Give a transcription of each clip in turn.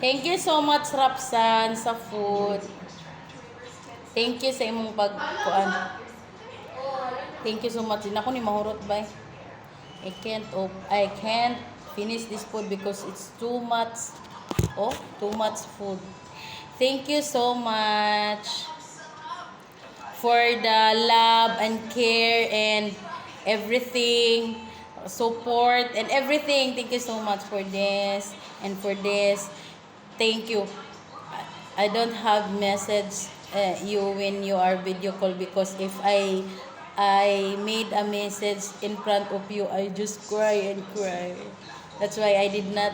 Thank you so much, Rapsan, sa food. Thank you sa imong pagkuan. Thank you so much. Din ako ni mahurot ba? I can't finish this food because it's too much. Oh, too much food. Thank you so much for the love and care and everything, support and everything. Thank you so much for this and for this. Thank you. I don't have message you when you are video call because if I made a message in front of you, I just cry and cry. That's why I did not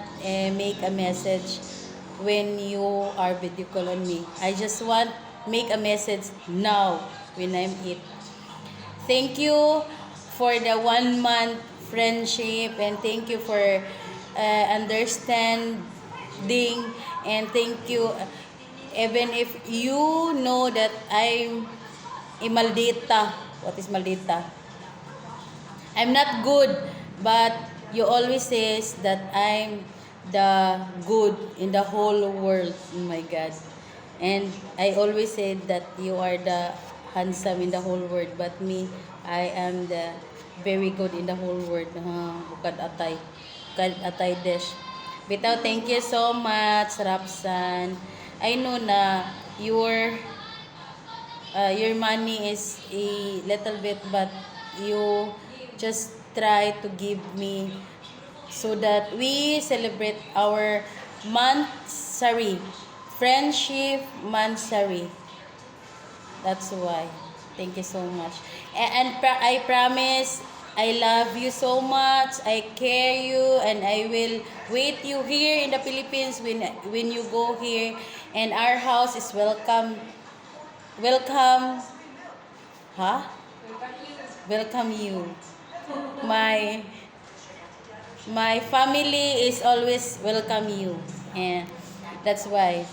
make a message when you are video call on me. I just want make a message now when I'm it. Thank you for the 1 month friendship and thank you for understanding and thank you even if you know that I'm a maldita. What is maldita? I'm not good, but you always says that I'm the good in the whole world. Oh my God. And I always said that you are the handsome in the whole world, but me, I am the very good in the whole world. Bukad atay. Bukad atay desh. Bitaw, thank you so much, Rapsan. I know na your money is a little bit, but you just try to give me so that we celebrate our monthsary, friendship monthsary. That's why. Thank you so much. I promise I love you so much. I care you and I will wait you here in the Philippines when you go here and our house is welcome. Welcome. Huh? Welcome you. My family is always welcome you. And that's why.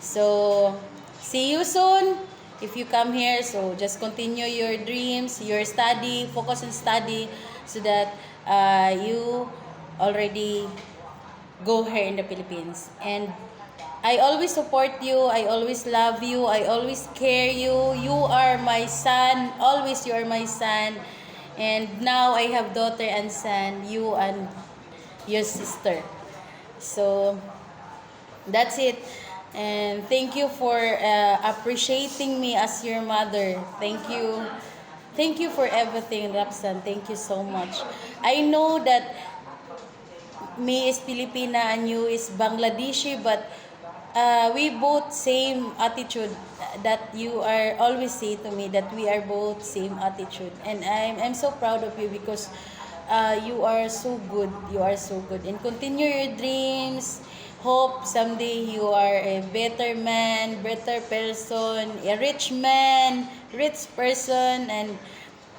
So, see you soon if you come here. So, just continue your dreams, your study, focus on study so that you already go here in the Philippines. And I always support you. I always love you. I always care you. You are my son. Always you are my son. And now I have daughter and son. You and your sister. So, that's it. And thank you for appreciating me as your mother. Thank you. Thank you for everything, Rapsan. Thank you so much. I know that me is Filipina and you is Bangladeshi, but we both same attitude that you are always say to me that we are both same attitude. And I'm so proud of you because you are so good. You are so good. And continue your dreams. Hope someday you are a better man, better person, a rich man, rich person, and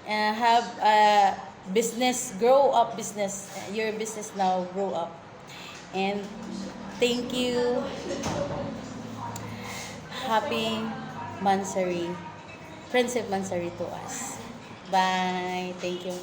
have a business, grow up business. Your business now grow up. And thank you. Happy Mansari, Friendship Mansari to us. Bye. Thank you.